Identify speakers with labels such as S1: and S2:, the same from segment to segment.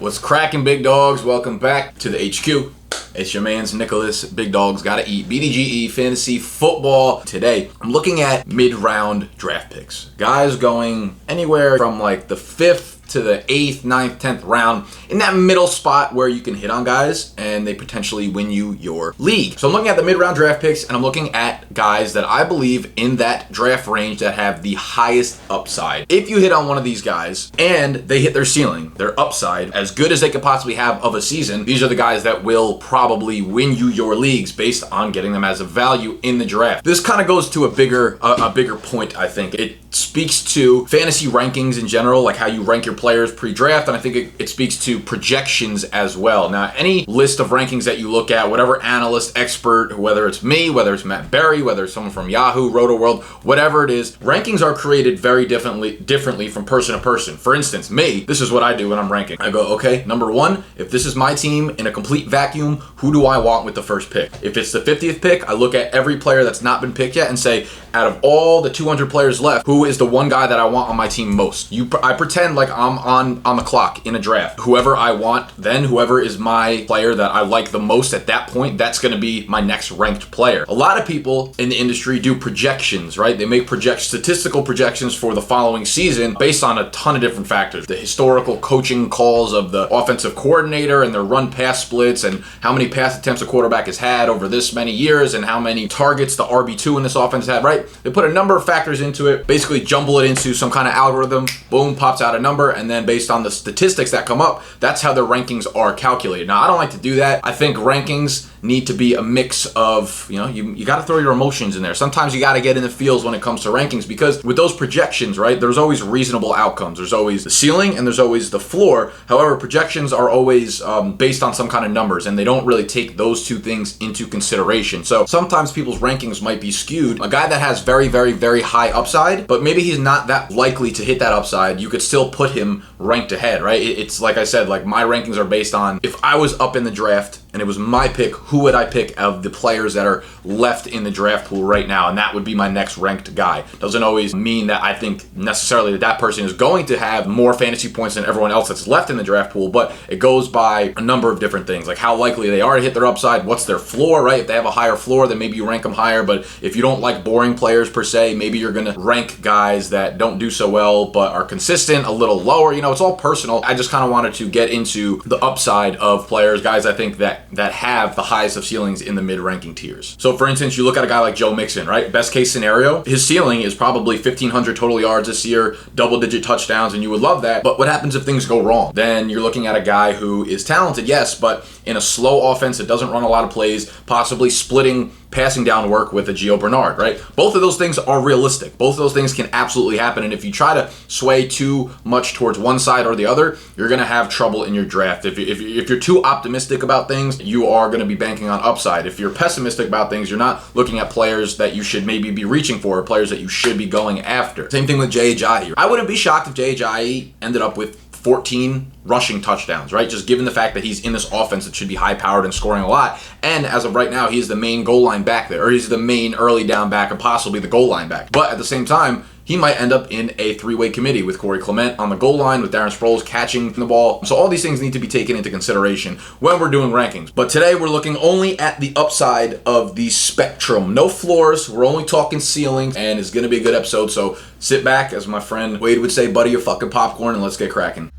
S1: What's cracking, big dogs? Welcome back to the HQ. It's your man's Nicholas. Big dogs gotta eat. BDGE fantasy football. Today, I'm looking at mid-round draft picks. Guys going anywhere from like the 5th to the 8th, 9th, 10th round, in that middle spot where you can hit on guys and they potentially win you your league. So I'm looking at the mid-round draft picks and I'm looking at guys that I believe in that draft range that have the highest upside. If you hit on one of these guys and they hit their ceiling, their upside, as good as they could possibly have of a season, these are the guys that will probably win you your leagues based on getting them as a value in the draft. This kind of goes to a bigger point, I think. It speaks to fantasy rankings in general, like how you rank your players pre-draft, and I think it speaks to projections as well. Now, any list of rankings that you look at, whatever analyst, expert, whether it's me, whether it's Matt Berry, whether it's someone from Yahoo, RotoWorld, whatever it is, rankings are created very differently from person to person. For instance, me, this is what I do when I'm ranking. I go, okay, number one, if this is my team in a complete vacuum, who do I want with the first pick? If it's the 50th pick, I look at every player that's not been picked yet and say, out of all the 200 players left, who is the one guy that I want on my team most? I pretend like I'm on the clock in a draft. Whoever I want, then whoever is my player that I like the most at that point, that's going to be my next ranked player. A lot of people in the industry do projections, right? They make statistical projections for the following season based on a ton of different factors. The historical coaching calls of the offensive coordinator and their run pass splits and how many pass attempts a quarterback has had over this many years and how many targets the RB2 in this offense had, right? They put a number of factors into it, basically jumble it into some kind of algorithm, boom, pops out a number, and then based on the statistics that come up, that's how their rankings are calculated. Now, I don't like to do that. I think rankings need to be a mix of, you got to throw your emotions in there. Sometimes you got to get in the feels when it comes to rankings, because with those projections, right, there's always reasonable outcomes. There's always the ceiling and there's always the floor. However, projections are always based on some kind of numbers, and they don't really take those two things into consideration. So sometimes people's rankings might be skewed. A guy that has very, very, very high upside, but maybe he's not that likely to hit that upside, you could still put him ranked ahead, right? It's like I said, like my rankings are based on if I was up in the draft and it was my pick, who would I pick of the players that are left in the draft pool right now? And that would be my next ranked guy. Doesn't always mean that I think necessarily that person is going to have more fantasy points than everyone else that's left in the draft pool, but it goes by a number of different things, like how likely they are to hit their upside, what's their floor, right? If they have a higher floor, then maybe you rank them higher, but if you don't like boring players per se, maybe you're going to rank guys that don't do so well but are consistent a little lower. It's all personal. I just kind of wanted to get into the upside of players, guys I think that have the highest of ceilings in the mid-ranking tiers. So for instance, you look at a guy like Joe Mixon, right? Best case scenario, his ceiling is probably 1,500 total yards this year, double-digit touchdowns, and you would love that. But what happens if things go wrong? Then you're looking at a guy who is talented, yes, but in a slow offense that doesn't run a lot of plays, possibly splitting passing down work with a Gio Bernard, right? Both of those things are realistic. Both of those things can absolutely happen. And if you try to sway too much towards one side or the other, you're going to have trouble in your draft. If you're too optimistic about things, you are going to be banking on upside. If you're pessimistic about things, you're not looking at players that you should maybe be reaching for, or players that you should be going after. Same thing with Jay Ajayi. I wouldn't be shocked if Jay Ajayi ended up with 14 rushing touchdowns, right? Just given the fact that he's in this offense that should be high-powered and scoring a lot. And as of right now, he's the main goal line back there, or he's the main early down back and possibly the goal line back. But at the same time, he might end up in a three-way committee with Corey Clement on the goal line, with Darren Sproles catching the ball. So all these things need to be taken into consideration when we're doing rankings. But today we're looking only at the upside of the spectrum. No floors. We're only talking ceilings, and it's going to be a good episode. So sit back, as my friend Wade would say, buddy your fucking popcorn, and let's get cracking.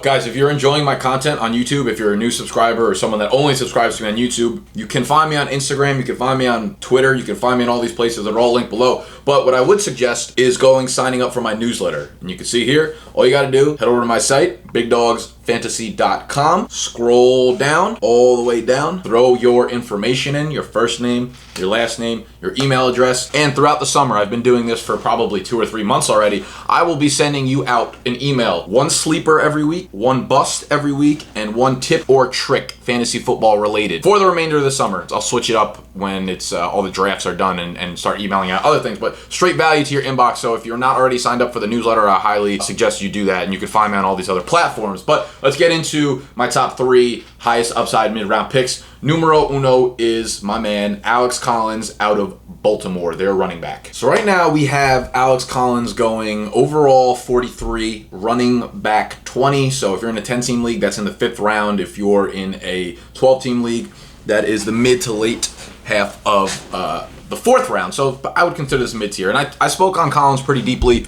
S1: Guys, if you're enjoying my content on YouTube, if you're a new subscriber or someone that only subscribes to me on YouTube, you can find me on Instagram, you can find me on Twitter, you can find me in all these places that are all linked below. But what I would suggest is signing up for my newsletter. And you can see here, all you got to do, head over to my site, bigdogsfantasy.com, scroll down, all the way down, throw your information in, your first name, your last name, your email address, and throughout the summer, I've been doing this for probably 2 or 3 months already, I will be sending you out an email, one sleeper every week, one bust every week, and one tip or trick fantasy football related for the remainder of the summer. I'll switch it up when it's all the drafts are done and start emailing out other things, but straight value to your inbox. So if you're not already signed up for the newsletter, I highly suggest you do that, and you can find me on all these other platforms. platforms. But let's get into my top 3 highest upside mid-round picks. Numero uno is my man Alex Collins out of Baltimore, their running back. So right now we have Alex Collins going overall 43, running back 20. So if you're in a 10-team league, that's in the 5th round. If you're in a 12-team league, that is the mid to late half of the 4th round. So I would consider this mid-tier. And I spoke on Collins pretty deeply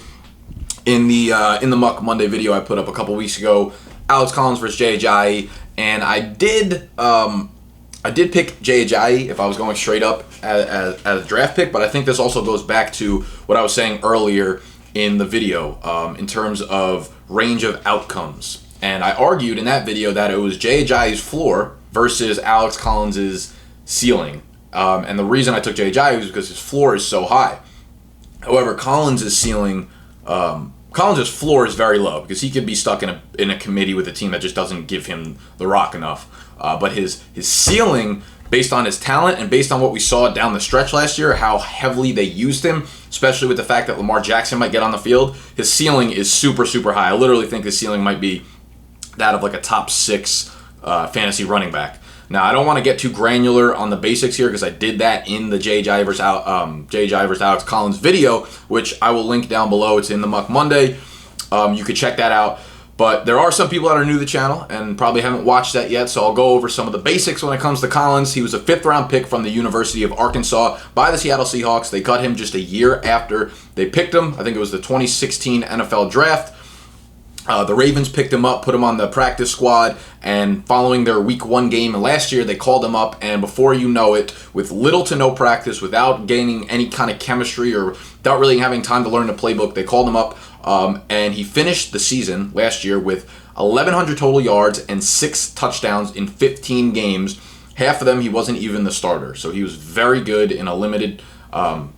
S1: in the Muck Monday video I put up a couple weeks ago. Alex Collins versus Jay Ajayi, and I did pick Jay Ajayi if I was going straight up as a draft pick, but I think this also goes back to what I was saying earlier in the video in terms of range of outcomes. And I argued in that video that it was Jay Ajayi's floor versus Alex Collins' ceiling. And the reason I took Jay Ajayi was because his floor is so high. However, Collins' floor is very low because he could be stuck in a committee with a team that just doesn't give him the rock enough. But his ceiling, based on his talent and based on what we saw down the stretch last year, how heavily they used him, especially with the fact that Lamar Jackson might get on the field, his ceiling is super, super high. I literally think his ceiling might be that of like a top 6 fantasy running back. Now, I don't want to get too granular on the basics here because I did that in the Jay Ajayi versus Alex Collins video, which I will link down below. It's in the Muck Monday. You could check that out. But there are some people that are new to the channel and probably haven't watched that yet, so I'll go over some of the basics when it comes to Collins. He was a 5th round pick from the University of Arkansas by the Seattle Seahawks. They cut him just a year after they picked him. I think it was the 2016 NFL draft. The Ravens picked him up, put him on the practice squad, and following their week 1 game last year, they called him up, and before you know it, with little to no practice, without gaining any kind of chemistry or without really having time to learn the playbook, they called him up, and he finished the season last year with 1,100 total yards and 6 touchdowns in 15 games. Half of them, he wasn't even the starter, so he was very good in a limited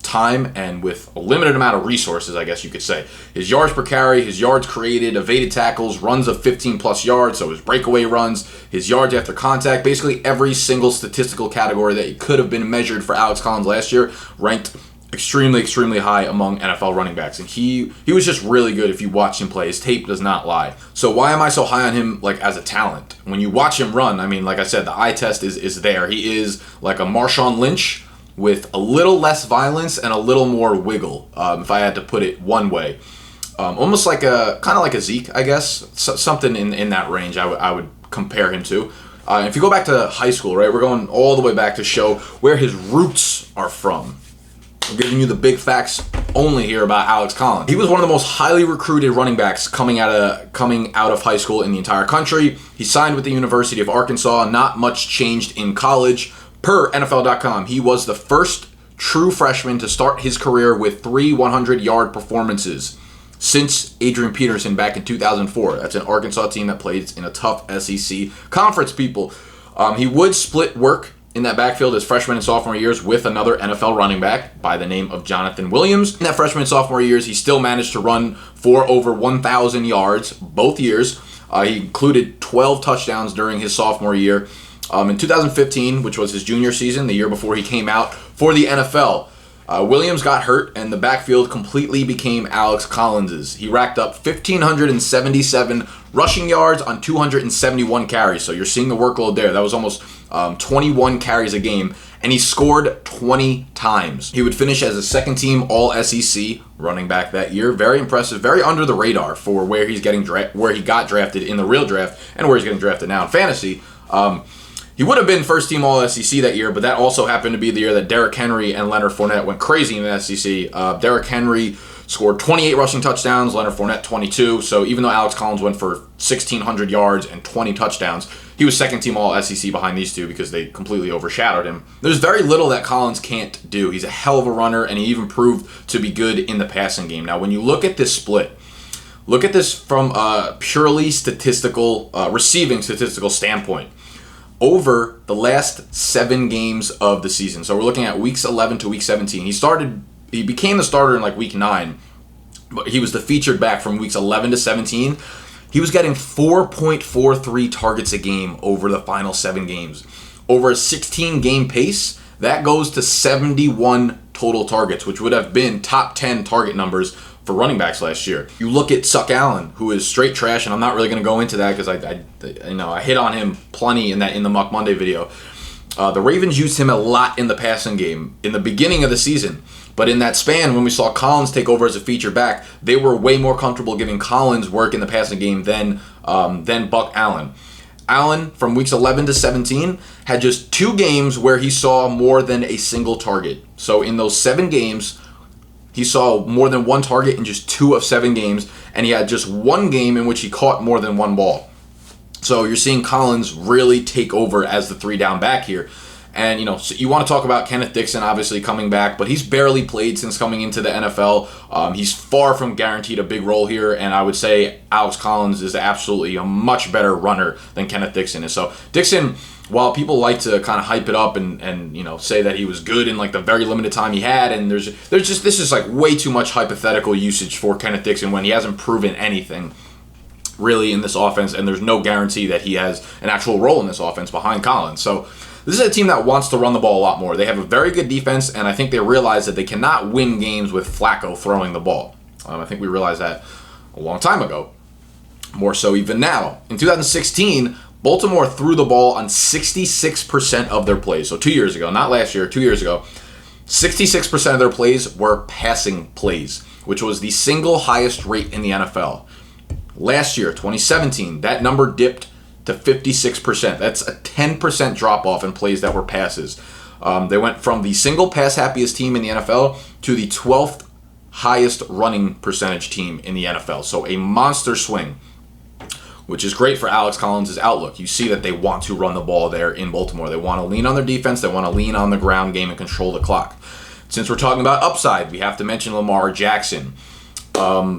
S1: time and with a limited amount of resources, I guess you could say. His yards per carry, his yards created, evaded tackles, runs of 15 plus yards, so his breakaway runs, his yards after contact, basically every single statistical category that could have been measured for Alex Collins last year ranked extremely, extremely high among NFL running backs. And he was just really good if you watch him play. His tape does not lie. So why am I so high on him like as a talent? When you watch him run, I mean, like I said, the eye test is there. He is like a Marshawn Lynch with a little less violence and a little more wiggle, if I had to put it one way. Almost like kind of like a Zeke, I guess. Something in that range I would compare him to. If you go back to high school, right, we're going all the way back to show where his roots are from. I'm giving you the big facts only here about Alex Collins. He was one of the most highly recruited running backs coming out of high school in the entire country. He signed with the University of Arkansas. Not much changed in college. Per NFL.com, he was the first true freshman to start his career with 3 100-yard performances since Adrian Peterson back in 2004. That's an Arkansas team that plays in a tough SEC conference, people. He would split work in that backfield his freshman and sophomore years with another NFL running back by the name of Jonathan Williams. In that freshman and sophomore years, he still managed to run for over 1,000 yards both years. He included 12 touchdowns during his sophomore year. In 2015, which was his junior season, the year before he came out for the NFL, Williams got hurt and the backfield completely became Alex Collins's. He racked up 1,577 rushing yards on 271 carries. So you're seeing the workload there. That was almost 21 carries a game, and he scored 20 times. He would finish as a second-team All-SEC running back that year. Very impressive, very under the radar for where he got drafted in the real draft and where he's getting drafted now in fantasy. He would have been first-team All-SEC that year, but that also happened to be the year that Derrick Henry and Leonard Fournette went crazy in the SEC. Derrick Henry scored 28 rushing touchdowns, Leonard Fournette 22. So even though Alex Collins went for 1,600 yards and 20 touchdowns, he was second-team All-SEC behind these two because they completely overshadowed him. There's very little that Collins can't do. He's a hell of a runner, and he even proved to be good in the passing game. Now, when you look at this split, look at this from a purely statistical, receiving statistical standpoint. Over the last 7 games of the season, so we're looking at weeks 11 to week 17. He became the starter in like week 9, but he was the featured back from weeks 11 to 17. He was getting 4.43 targets a game over the final 7 games. Over a 16-game pace, that goes to 71 total targets, which would have been top 10 target numbers for running backs last year. You look at Suck Allen, who is straight trash, and I'm not really going to go into that because I hit on him plenty in the Muck Monday video. The Ravens used him a lot in the passing game in the beginning of the season. But in that span, when we saw Collins take over as a feature back, they were way more comfortable giving Collins work in the passing game than Buck Allen. Allen, from weeks 11 to 17, had just 2 games where he saw more than a single target. So in those 7 games, he saw more than 1 target in just 2 of 7 games, and he had just 1 game in which he caught more than 1 ball. So you're seeing Collins really take over as the 3-down back here. And, so you want to talk about Kenneth Dixon obviously coming back, but he's barely played since coming into the NFL. He's far from guaranteed a big role here, and I would say Alex Collins is absolutely a much better runner than Kenneth Dixon is. So Dixon, while people like to kind of hype it up and say that he was good in like the very limited time he had, and this is like way too much hypothetical usage for Kenneth Dixon when he hasn't proven anything really in this offense, and there's no guarantee that he has an actual role in this offense behind Collins. So this is a team that wants to run the ball a lot more. They have a very good defense, and I think they realize that they cannot win games with Flacco throwing the ball. I think we realized that a long time ago, more so even now. In 2016, Baltimore threw the ball on 66% of their plays. So 2 years ago, not last year, 2 years ago, 66% of their plays were passing plays, which was the single highest rate in the NFL. Last year, 2017, that number dipped to 56%. That's a 10% drop off in plays that were passes. They went from the single pass happiest team in the NFL to the 12th highest running percentage team in the NFL. So a monster swing, which is great for Alex Collins' outlook. You see that they want to run the ball there in Baltimore. They want to lean on their defense. They want to lean on the ground game and control the clock. Since we're talking about upside, we have to mention Lamar Jackson.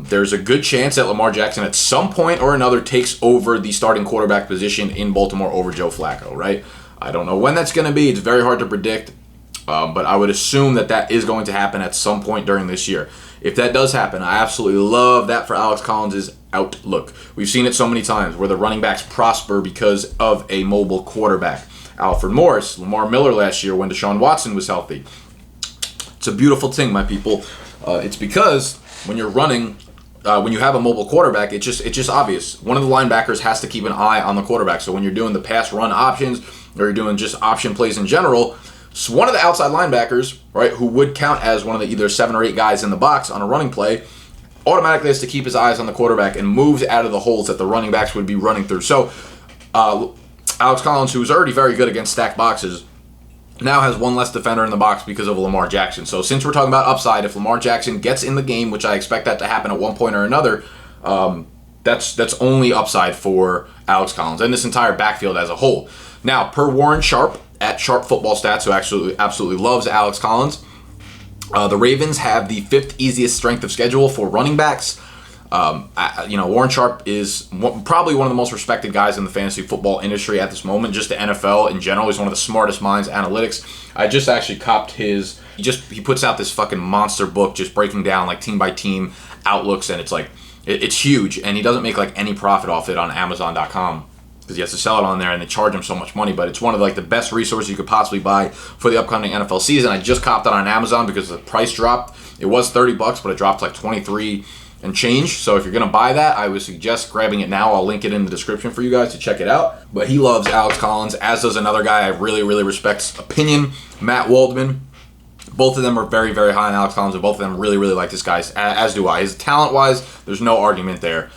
S1: There's a good chance that Lamar Jackson at some point or another takes over the starting quarterback position in Baltimore over Joe Flacco, right? I don't know when that's going to be. It's very hard to predict, but I would assume that is going to happen at some point during this year. If that does happen, I absolutely love that for Alex Collins' outlook. We've seen it so many times where the running backs prosper because of a mobile quarterback. Alfred Morris, Lamar Miller last year when Deshaun Watson was healthy. It's a beautiful thing, my people. It's because when you're running, when you have a mobile quarterback, it's just obvious. One of the linebackers has to keep an eye on the quarterback. So when you're doing the pass run options or you're doing just option plays in general, so one of the outside linebackers, right, who would count as one of the either 7 or 8 guys in the box on a running play, automatically has to keep his eyes on the quarterback and moves out of the holes that the running backs would be running through. So Alex Collins, who's already very good against stacked boxes, now has one less defender in the box because of Lamar Jackson. So since we're talking about upside, if Lamar Jackson gets in the game, which I expect that to happen at one point or another, that's only upside for Alex Collins and this entire backfield as a whole. Now, per Warren Sharp at Sharp Football Stats, who absolutely loves Alex Collins, the Ravens have the 5th easiest strength of schedule for running backs. Warren Sharp is probably one of the most respected guys in the fantasy football industry at this moment, just the NFL in general. He's one of the smartest minds, analytics. I just actually copped his, he puts out this fucking monster book just breaking down like team by team outlooks, and it's huge, and he doesn't make like any profit off it on Amazon.com because he has to sell it on there and they charge him so much money, but it's one of like the best resources you could possibly buy for the upcoming NFL season. I just copped it on Amazon because the price dropped. It was $30, but it dropped like 23 and change. So if you're going to buy that, I would suggest grabbing it now. I'll link it in the description for you guys to check it out. But he loves Alex Collins, as does another guy I really, really respect's opinion, Matt Waldman. Both of them are very, very high on Alex Collins, and both of them really, really like this guy, as do I. His talent-wise, there's no argument there.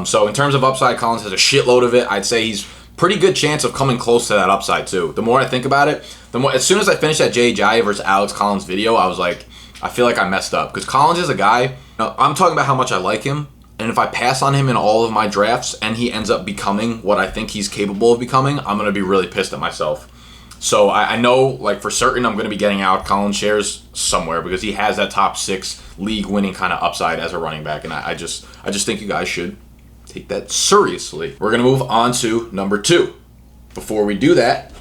S1: So in terms of upside, Collins has a shitload of it. I'd say he's pretty good chance of coming close to that upside too. The more I think about it, the more, as soon as I finished that J.J. versus Alex Collins video, I was like, I feel like I messed up. Because Collins is a guy, I'm talking about how much I like him, and if I pass on him in all of my drafts and he ends up becoming what I think he's capable of becoming, I'm going to be really pissed at myself. So I know, like, for certain I'm going to be getting out Collins shares somewhere because he has that top 6 league-winning kind of upside as a running back, and I just think you guys should take that seriously. We're going to move on to number 2. Before we do that,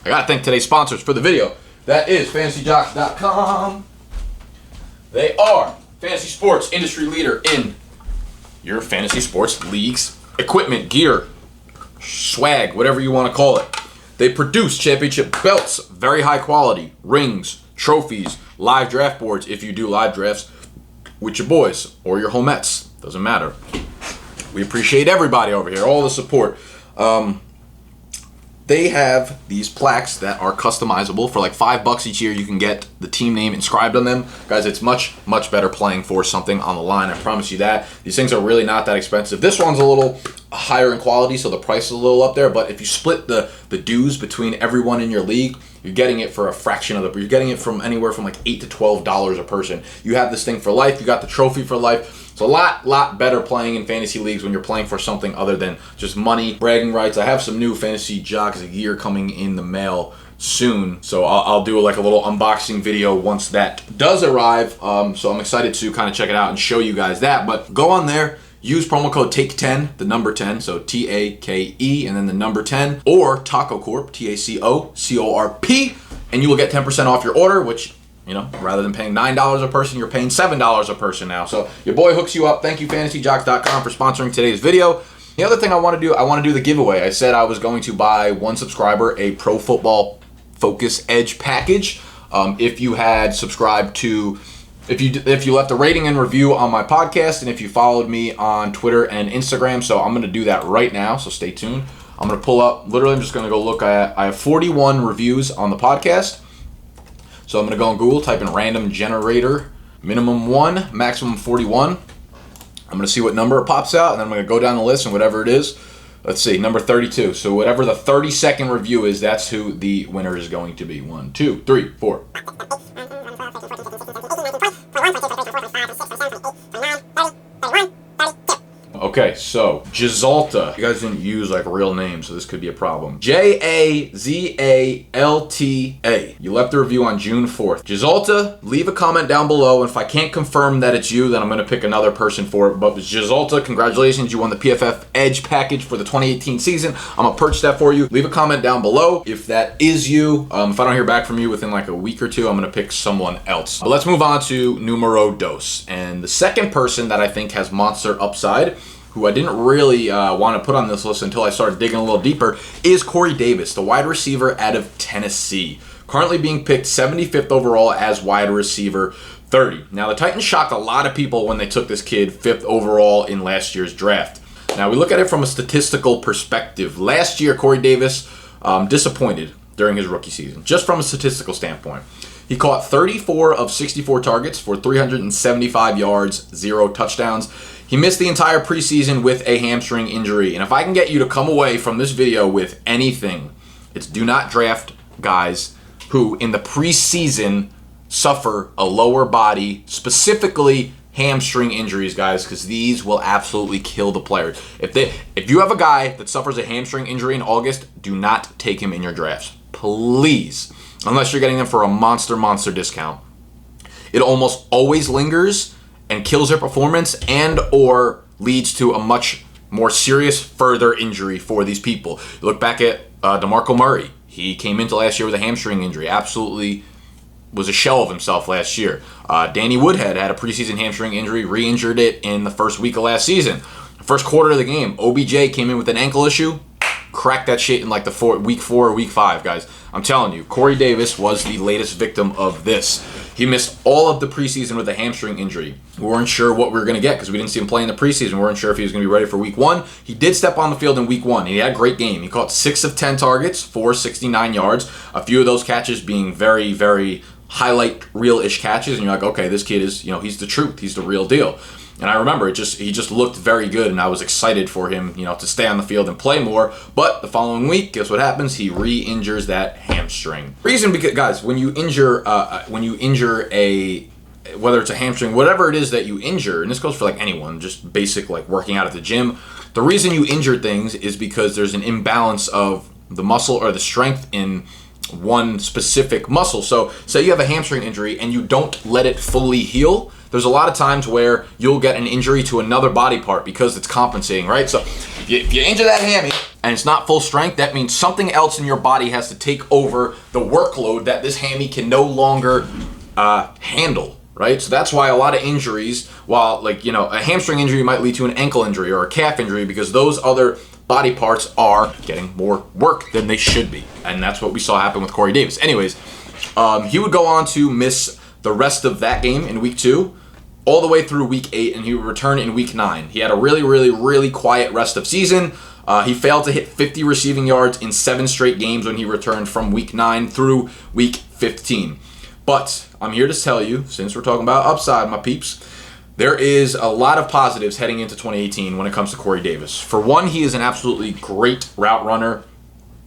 S1: I got to thank today's sponsors for the video. That is FantasyJocks.com. They are fantasy sports industry leader in your fantasy sports leagues, equipment, gear, swag, whatever you want to call it. They produce championship belts, very high quality, rings, trophies, live draft boards if you do live drafts, with your boys or your homettes. Doesn't matter. We appreciate everybody over here, all the support. They have these plaques that are customizable for like $5 each year. You can get the team name inscribed on them. Guys, it's much, much better playing for something on the line. I promise you that. These things are really not that expensive. This one's a little higher in quality, so the price is a little up there. But if you split the dues between everyone in your league, you're getting it for a fraction of you're getting it from anywhere from like $8 to $12 a person. You have this thing for life. You got the trophy for life. It's a lot better playing in fantasy leagues when you're playing for something other than just money, bragging rights. I have some new fantasy jocks of the year coming in the mail soon, so I'll do like a little unboxing video once that does arrive. So I'm excited to kind of check it out and show you guys that. But go on there. Use promo code TAKE10, the number 10, so TAKE, and then the number 10, or Taco Corp, TACOCORP, and you will get 10% off your order, which, you know, rather than paying $9 a person, you're paying $7 a person now. So your boy hooks you up. Thank you, FantasyJocks.com, for sponsoring today's video. The other thing I want to do the giveaway. I said I was going to buy one subscriber a Pro Football Focus Edge package. If you had subscribed to... If you left a rating and review on my podcast, and if you followed me on Twitter and Instagram, so I'm going to do that right now, so stay tuned. I'm going to pull up, literally I'm just going to go look at, I have 41 reviews on the podcast, so I'm going to go on Google, type in random generator, minimum 1, maximum 41. I'm going to see what number it pops out, and then I'm going to go down the list, and whatever it is, let's see, number 32. So whatever the 32nd review is, that's who the winner is going to be. 1, 2, 3, 4. Okay, so Jazalta. You guys didn't use like real names, so this could be a problem. Jazalta. You left a review on June 4th. Jazalta, leave a comment down below, and if I can't confirm that it's you, then I'm gonna pick another person for it. But Jazalta, congratulations, you won the PFF Edge package for the 2018 season. I'm gonna purchase that for you. Leave a comment down below if that is you. If I don't hear back from you within like a week or two, I'm gonna pick someone else. But let's move on to numero dos. And the second person that I think has monster upside, who I didn't really want to put on this list until I started digging a little deeper, is Corey Davis, the wide receiver out of Tennessee. Currently being picked 75th overall as wide receiver 30. Now, the Titans shocked a lot of people when they took this kid 5th overall in last year's draft. Now, we look at it from a statistical perspective. Last year, Corey Davis disappointed during his rookie season, just from a statistical standpoint. He caught 34 of 64 targets for 375 yards, 0 touchdowns. He missed the entire preseason with a hamstring injury. And if I can get you to come away from this video with anything, it's do not draft guys who in the preseason suffer a lower body, specifically hamstring injuries, guys, because these will absolutely kill the players. If you have a guy that suffers a hamstring injury in August, do not take him in your drafts. Please. Unless you're getting them for a monster discount. It almost always lingers and kills their performance and or leads to a much more serious further injury for these people. You look back at DeMarco Murray. He came into last year with a hamstring injury. Absolutely was a shell of himself last year. Danny Woodhead had a preseason hamstring injury, re-injured it in the first week of last season. First quarter of the game, OBJ came in with an ankle issue. Cracked that shit in like the week 4 or week 5, guys. I'm telling you, Corey Davis was the latest victim of this. He missed all of the preseason with a hamstring injury. We weren't sure what we were going to get because we didn't see him play in the preseason. We weren't sure if he was going to be ready for week 1. He did step on the field in week 1. He had a great game. He caught 6 of 10 targets for 69 yards. A few of those catches being very, very highlight real-ish catches. And you're like, okay, this kid is, he's the truth. He's the real deal. And I remember he just looked very good, and I was excited for him, to stay on the field and play more. But the following week, guess what happens? He re-injures that hamstring. Reason because, guys, when you injure whether it's a hamstring, whatever it is that you injure, and this goes for like anyone, just basic like working out at the gym. The reason you injure things is because there's an imbalance of the muscle or the strength in one specific muscle. So say you have a hamstring injury and you don't let it fully heal. There's a lot of times where you'll get an injury to another body part because it's compensating, right? So if you injure that hammy and it's not full strength, that means something else in your body has to take over the workload that this hammy can no longer handle, right? So that's why a lot of injuries, while a hamstring injury might lead to an ankle injury or a calf injury because those other body parts are getting more work than they should be. And that's what we saw happen with Corey Davis. Anyways, he would go on to miss the rest of that game in week 2. all the way through week 8, and he would return in week 9. He had a really, really, really quiet rest of season. He failed to hit 50 receiving yards in 7 straight games when he returned from week 9 through week 15. But I'm here to tell you, since we're talking about upside, my peeps, there is a lot of positives heading into 2018 when it comes to Corey Davis. For one, he is an absolutely great route runner.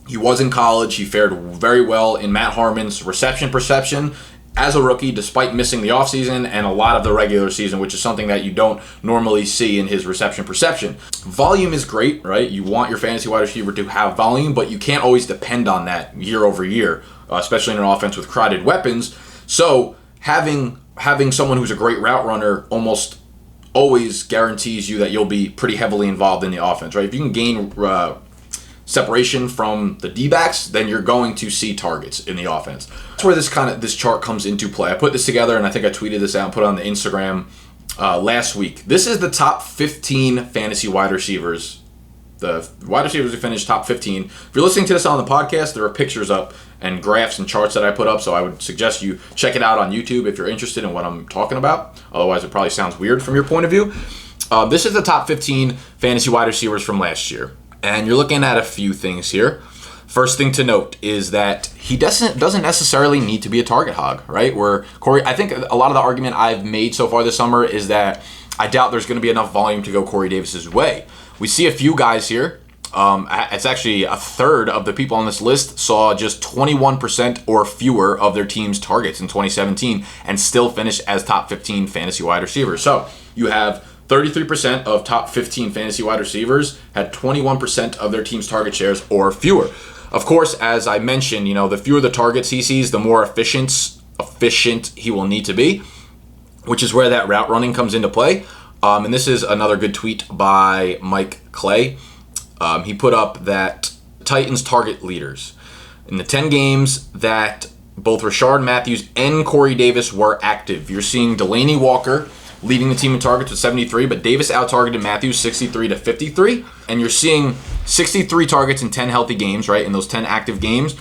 S1: He was in college. He fared very well in Matt Harmon's reception perception as a rookie, despite missing the offseason and a lot of the regular season, which is something that you don't normally see in his reception perception. Volume is great, right? You want your fantasy wide receiver to have volume, but you can't always depend on that year over year, especially in an offense with crowded weapons. So having someone who's a great route runner almost always guarantees you that you'll be pretty heavily involved in the offense, right? If you can gain separation from the D-backs, then you're going to see targets in the offense. That's where this chart comes into play. I put this together, and I think I tweeted this out and put it on the Instagram last week. This is the top 15 fantasy wide receivers. The wide receivers who finished top 15. If you're listening to this on the podcast, there are pictures up and graphs and charts that I put up, so I would suggest you check it out on YouTube if you're interested in what I'm talking about. Otherwise, it probably sounds weird from your point of view. This is the top 15 fantasy wide receivers from last year. And you're looking at a few things here. First thing to note is that he doesn't necessarily need to be a target hog, right? Where Corey, I think a lot of the argument I've made so far this summer is that I doubt there's going to be enough volume to go Corey Davis's way. We see a few guys here. It's actually a third of the people on this list saw just 21% or fewer of their team's targets in 2017 and still finished as top 15 fantasy wide receivers. So you have 33% of top 15 fantasy wide receivers had 21% of their team's target shares or fewer. Of course, as I mentioned, the fewer the targets he sees, the more efficient he will need to be, which is where that route running comes into play. And this is another good tweet by Mike Clay. He put up that Titans target leaders. In the 10 games that both Rashard Matthews and Corey Davis were active, you're seeing Delanie Walker leading the team in targets with 73, but Davis out-targeted Matthews 63 to 53. And you're seeing 63 targets in 10 healthy games, right? In those 10 active games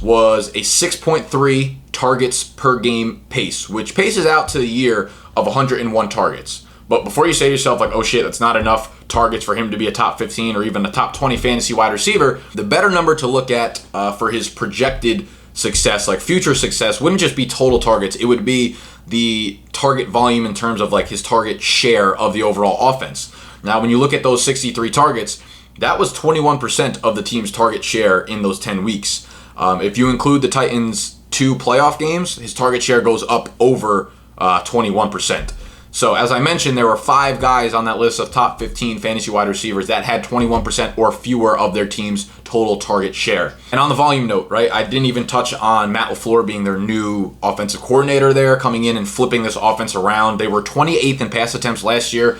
S1: was a 6.3 targets per game pace, which paces out to the year of 101 targets. But before you say to yourself, like, oh shit, that's not enough targets for him to be a top 15 or even a top 20 fantasy wide receiver, the better number to look at for his projected success, like future success, wouldn't just be total targets. It would be the target volume in terms of like his target share of the overall offense. Now, when you look at those 63 targets, that was 21% of the team's target share in those 10 weeks. If you include the Titans' 2 playoff games, his target share goes up over 21%. So as I mentioned, there were 5 guys on that list of top 15 fantasy wide receivers that had 21% or fewer of their team's total target share. And on the volume note, right, I didn't even touch on Matt LaFleur being their new offensive coordinator there, coming in and flipping this offense around. They were 28th in pass attempts last year,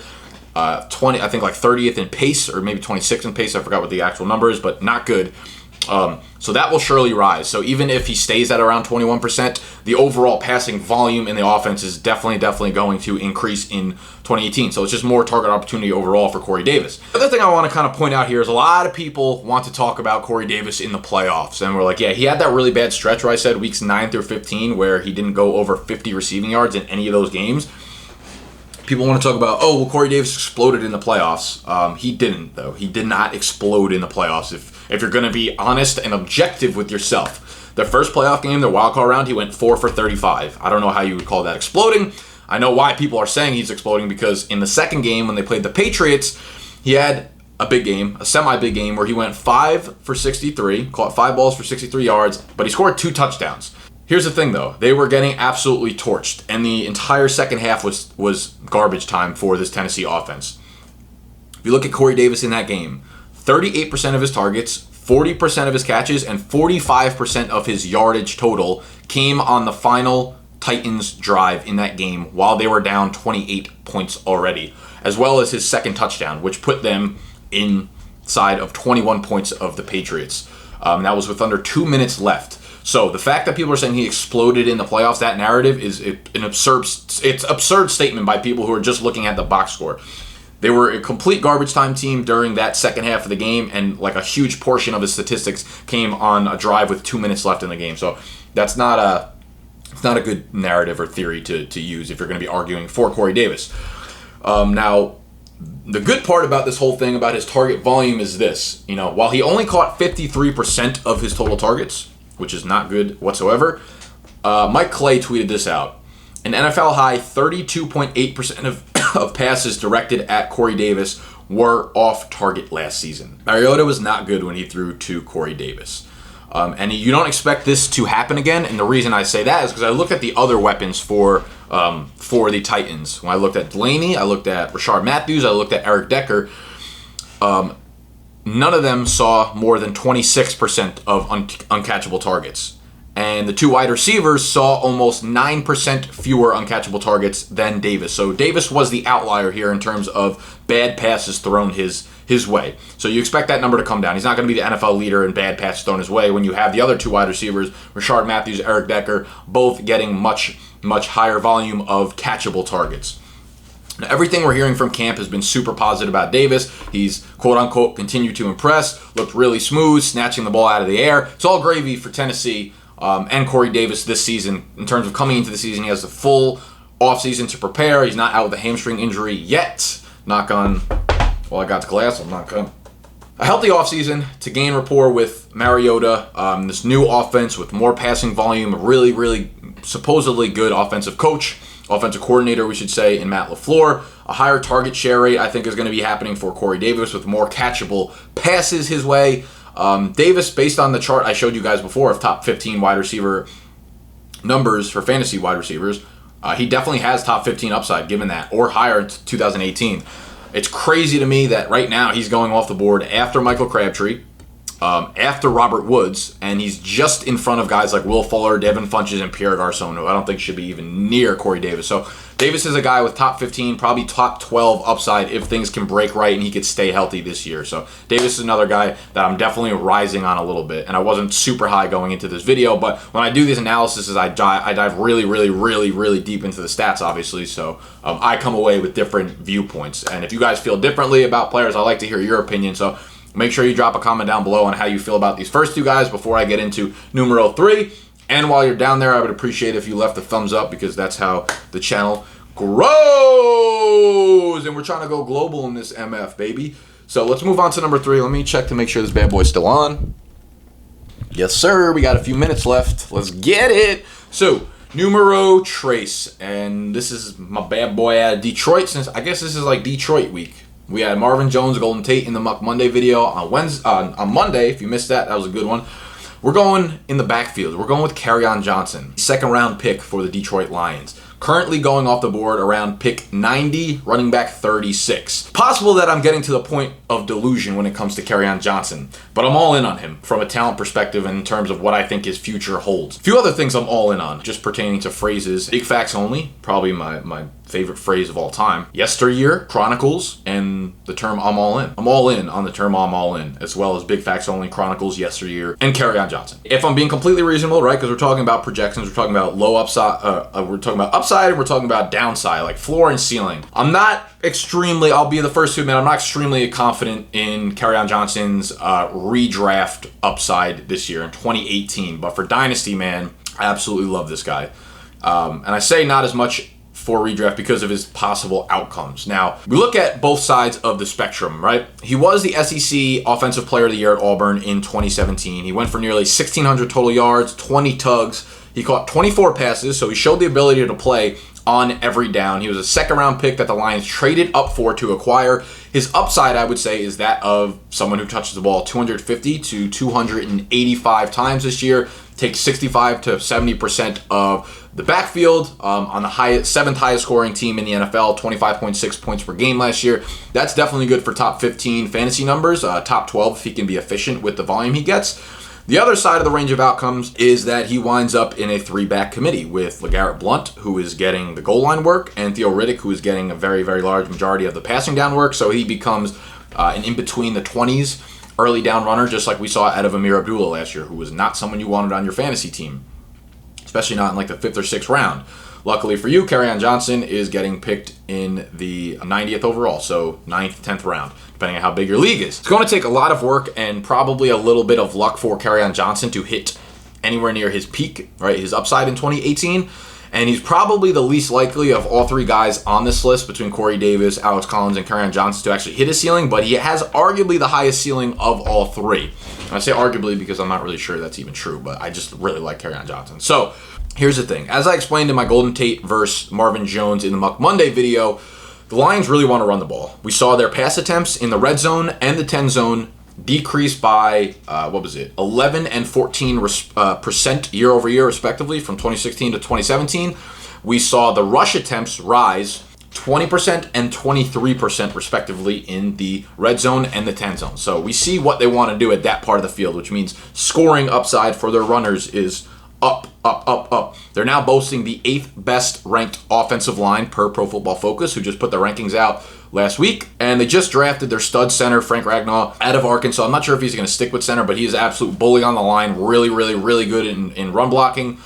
S1: 30th in pace, or maybe 26th in pace. I forgot what the actual number is, but not good. So that will surely rise. So even if he stays at around 21%, the overall passing volume in the offense is definitely going to increase in 2018. So it's just more target opportunity overall for Corey Davis. The other thing I want to kind of point out here is a lot of people want to talk about Corey Davis in the playoffs. And we're like, yeah, he had that really bad stretch where I said weeks 9 through 15 where he didn't go over 50 receiving yards in any of those games. People want to talk about, oh, well, Corey Davis exploded in the playoffs. He didn't, though. He did not explode in the playoffs. If you're going to be honest and objective with yourself. Their first playoff game, their wild card round, he went 4 for 35. I don't know how you would call that exploding. I know why people are saying he's exploding, because in the second game when they played the Patriots, he had a big game, a semi-big game, where he went 5 for 63, caught 5 balls for 63 yards, but he scored 2 touchdowns. Here's the thing, though. They were getting absolutely torched, and the entire second half was garbage time for this Tennessee offense. If you look at Corey Davis in that game, 38% of his targets, 40% of his catches, and 45% of his yardage total came on the final Titans drive in that game while they were down 28 points already, as well as his second touchdown, which put them inside of 21 points of the Patriots. That was with under 2 minutes left. So the fact that people are saying he exploded in the playoffs, that narrative is an absurd statement by people who are just looking at the box score. They were a complete garbage time team during that second half of the game, and like a huge portion of his statistics came on a drive with 2 minutes left in the game. So that's not It's not a good narrative or theory to use if you're going to be arguing for Corey Davis. Now, the good part about this whole thing about his target volume is this. While he only caught 53% of his total targets, which is not good whatsoever, Mike Clay tweeted this out. An NFL high 32.8% of passes directed at Corey Davis were off target last season. Mariota was not good when he threw to Corey Davis. And you don't expect this to happen again. And the reason I say that is because I looked at the other weapons for the Titans. When I looked at Delaney, I looked at Rashard Matthews, I looked at Eric Decker. None of them saw more than 26% of uncatchable targets. And the two wide receivers saw almost 9% fewer uncatchable targets than Davis. So Davis was the outlier here in terms of bad passes thrown his way. So you expect that number to come down. He's not going to be the NFL leader in bad passes thrown his way when you have the other two wide receivers, Rashard Matthews, Eric Decker, both getting much higher volume of catchable targets. Now, everything we're hearing from camp has been super positive about Davis. He's quote-unquote continued to impress, looked really smooth, snatching the ball out of the air. It's all gravy for Tennessee and Corey Davis this season. In terms of coming into the season, he has the full offseason to prepare. He's not out with a hamstring injury yet. Knock on, well, I got the glass, I'm not going. A healthy offseason to gain rapport with Mariota, this new offense with more passing volume, a really supposedly good offensive coordinator, we should say, in Matt LaFleur. A higher target share rate, I think, is going to be happening for Corey Davis with more catchable passes his way. Davis, based on the chart I showed you guys before of top 15 wide receiver numbers for fantasy wide receivers, he definitely has top 15 upside given that, or higher in 2018. It's crazy to me that right now he's going off the board after Michael Crabtree, after Robert Woods, and he's just in front of guys like Will Fuller, Devin Funchess, and Pierre Garçon, who I don't think should be even near Corey Davis. So Davis is a guy with top 15, probably top 12 upside if things can break right and he could stay healthy this year. So Davis is another guy that I'm definitely rising on a little bit, and I wasn't super high going into this video, but when I do these analyses, I dive really deep into the stats, obviously, so I come away with different viewpoints. And if you guys feel differently about players, I'd like to hear your opinion, so make sure you drop a comment down below on how you feel about these first two guys before I get into numero 3. And while you're down there, I would appreciate if you left a thumbs up because that's how the channel grows. And we're trying to go global in this MF, baby. So let's move on to number 3. Let me check to make sure this bad boy's still on. Yes, sir. We got a few minutes left. Let's get it. So, numero trace. And this is my bad boy out of Detroit, since I guess this is like Detroit week. We had Marvin Jones, Golden Tate in the Muck Monday video on Monday. If you missed that, that was a good one. We're going in the backfield. We're going with Kerryon Johnson, second round pick for the Detroit Lions. Currently going off the board around pick 90, running back 36. Possible that I'm getting to the point of delusion when it comes to Kerryon Johnson, but I'm all in on him from a talent perspective and in terms of what I think his future holds. A few other things I'm all in on, just pertaining to phrases. Big facts only, probably my favorite phrase of all time. Yesteryear, Chronicles, and the term I'm all in. I'm all in on the term I'm all in, as well as Big Facts Only, Chronicles, Yesteryear, and Kerryon Johnson. If I'm being completely reasonable, right, because we're talking about projections, we're talking about low upside, we're talking about upside, and we're talking about downside, like floor and ceiling. I'm not extremely, I'll be the first to admit, I'm not extremely confident in Kerryon Johnson's redraft upside this year in 2018, but for Dynasty, man, I absolutely love this guy. And I say not as much for redraft because of his possible outcomes. Now, we look at both sides of the spectrum, right? He was the SEC Offensive Player of the Year at Auburn in 2017. He went for nearly 1,600 total yards, 20 tugs. He caught 24 passes, so he showed the ability to play on every down. He was a second-round pick that the Lions traded up for to acquire. His upside, I would say, is that of someone who touches the ball 250 to 285 times this year, takes 65 to 70% of the backfield, on the seventh highest scoring team in the NFL, 25.6 points per game last year. That's definitely good for top 15 fantasy numbers, top 12 if he can be efficient with the volume he gets. The other side of the range of outcomes is that he winds up in a 3-back committee with LeGarrette Blount, who is getting the goal line work, and Theo Riddick, who is getting a very large majority of the passing down work. So he becomes an in-between the 20s early down runner, just like we saw out of Amir Abdullah last year, who was not someone you wanted on your fantasy team, especially not in like the 5th or 6th round. Luckily for you, Kerryon Johnson is getting picked in the 90th overall, so 9th, 10th round, depending on how big your league is. It's going to take a lot of work and probably a little bit of luck for Kerryon Johnson to hit anywhere near his peak, right? His upside in 2018. And he's probably the least likely of all three guys on this list between Corey Davis, Alex Collins, and Kerryon Johnson to actually hit his ceiling, but he has arguably the highest ceiling of all three. And I say arguably because I'm not really sure that's even true, but I just really like Kerryon Johnson. So here's the thing. As I explained in my Golden Tate versus Marvin Jones in the Muck Monday video, the Lions really want to run the ball. We saw their pass attempts in the red zone and the 10 zone decreased by 11 and 14% year over year respectively from 2016 to 2017. We saw the rush attempts rise 20% and 23% respectively in the red zone and the 10 zone. So we see what they want to do at that part of the field, which means scoring upside for their runners is up. They're now boasting the 8th best ranked offensive line per Pro Football Focus, who just put the rankings out last week. And they just drafted their stud center, Frank Ragnow, out of Arkansas. I'm not sure if he's going to stick with center, but he is an absolute bully on the line. Really good in run blocking.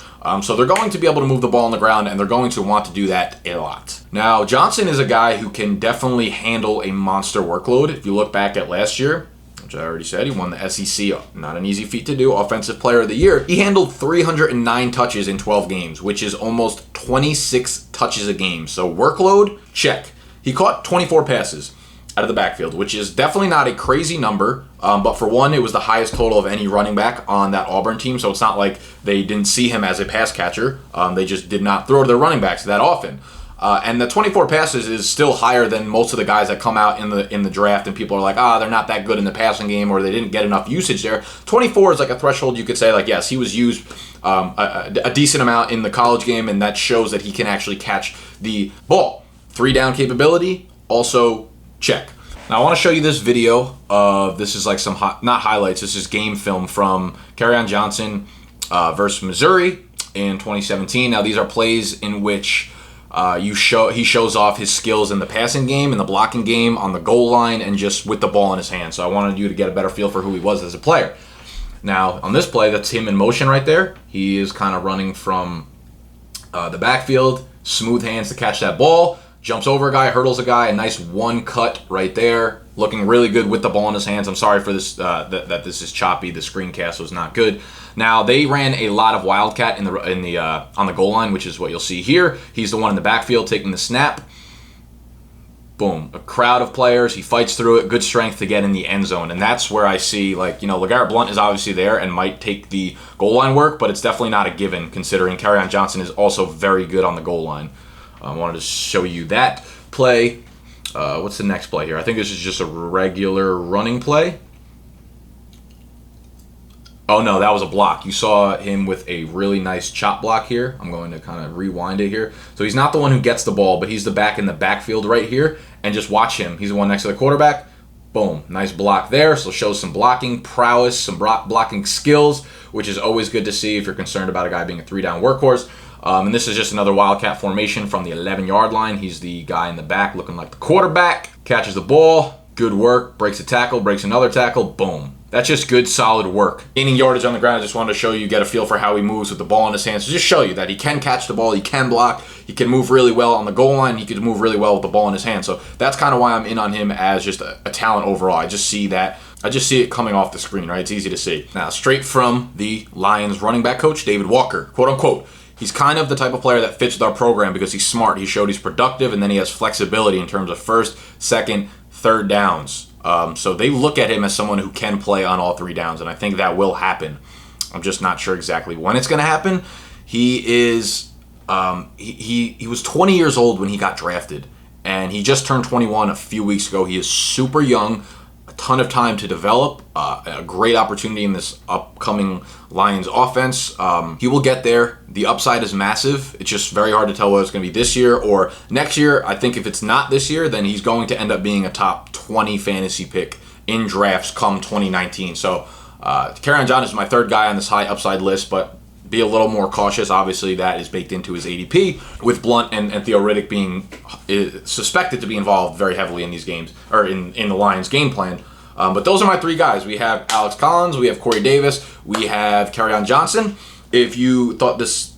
S1: So they're going to be able to move the ball on the ground, and they're going to want to do that a lot. Now, Johnson is a guy who can definitely handle a monster workload. If you look back at last year, which I already said, he won the SEC, not an easy feat to do, Offensive Player of the Year. He handled 309 touches in 12 games, which is almost 26 touches a game. So workload, check. He caught 24 passes out of the backfield, which is definitely not a crazy number. But for one, it was the highest total of any running back on that Auburn team. So it's not like they didn't see him as a pass catcher. They just did not throw to their running backs that often. And the 24 passes is still higher than most of the guys that come out in the draft, and people are like, they're not that good in the passing game, or they didn't get enough usage there. 24 is like a threshold you could say, like, yes, he was used a decent amount in the college game, and that shows that he can actually catch the ball. 3-down capability, also check. Now I want to show you this video of, this is like some, not highlights, this is game film from Kerryon Johnson versus Missouri in 2017. Now these are plays in which he shows off his skills in the passing game, in the blocking game, on the goal line, and just with the ball in his hand. So I wanted you to get a better feel for who he was as a player. Now, on this play, that's him in motion right there. He is kind of running from the backfield, smooth hands to catch that ball, jumps over a guy, hurdles a guy, a nice one cut right there, looking really good with the ball in his hands. I'm sorry for this that this is choppy. The screencast was not good. Now they ran a lot of wildcat on the goal line, which is what you'll see here. He's the one in the backfield taking the snap. Boom, a crowd of players. He fights through it. Good strength to get in the end zone, and that's where I see, like, LeGarrette Blount is obviously there and might take the goal line work, but it's definitely not a given considering Kerryon Johnson is also very good on the goal line. I wanted to show you that play. What's the next play here? I think this is just a regular running play. Oh no, that was a block. You saw him with a really nice chop block here. I'm going to kind of rewind it here. So he's not the one who gets the ball, but he's the back in the backfield right here. And just watch him. He's the one next to the quarterback. Boom, nice block there. So shows some blocking prowess, some blocking skills, which is always good to see if you're concerned about a guy being a 3-down workhorse. And this is just another wildcat formation from the 11-yard line. He's the guy in the back looking like the quarterback. Catches the ball. Good work. Breaks a tackle. Breaks another tackle. Boom. That's just good, solid work. Gaining yardage on the ground, I just wanted to show you, get a feel for how he moves with the ball in his hands. So just show you that he can catch the ball, he can block, he can move really well on the goal line, he can move really well with the ball in his hand. So that's kind of why I'm in on him as just a talent overall. I just see it coming off the screen, right? It's easy to see. Now, straight from the Lions running back coach, David Walker, quote unquote. He's kind of the type of player that fits with our program because he's smart. He showed he's productive, and then he has flexibility in terms of first, second, third downs. So they look at him as someone who can play on all 3 downs, and I think that will happen. I'm just not sure exactly when it's going to happen. He is he was 20 years old when he got drafted, and he just turned 21 a few weeks ago. He is super young, a ton of time to develop, a great opportunity in this upcoming Lions offense. He will get there. The upside is massive. It's just very hard to tell whether it's going to be this year or next year. I think if it's not this year, then he's going to end up being a top 20 fantasy pick in drafts come 2019. So Kerryon Johnson is my third guy on this high upside list, but be a little more cautious. Obviously, that is baked into his ADP, with Blount and Theo Riddick being suspected to be involved very heavily in these games, or in the Lions' game plan. But those are my 3 guys. We have Alex Collins, we have Corey Davis, we have Kerryon Johnson. If you thought this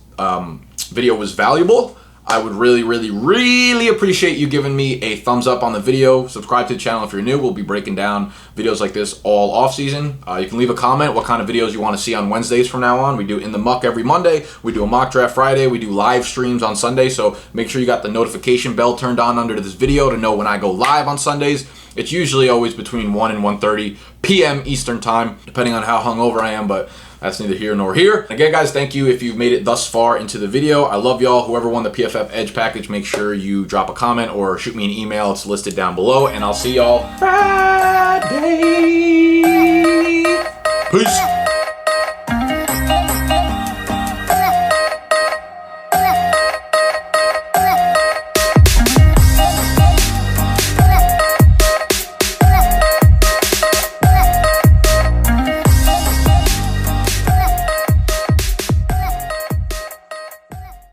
S1: video was valuable, I would really, really, really appreciate you giving me a thumbs up on the video. Subscribe to the channel if you're new. We'll be breaking down videos like this all off season. You can leave a comment what kind of videos you want to see on Wednesdays from now on. We do In the Muck every Monday. We do a mock draft Friday. We do live streams on Sunday. So make sure you got the notification bell turned on under this video to know when I go live on Sundays. It's usually always between 1 and 1:30 p.m. Eastern time, depending on how hungover I am, but that's neither here nor here. Again, guys, thank you if you've made it thus far into the video. I love y'all. Whoever won the PFF Edge package, make sure you drop a comment or shoot me an email. It's listed down below, and I'll see y'all Friday. Peace.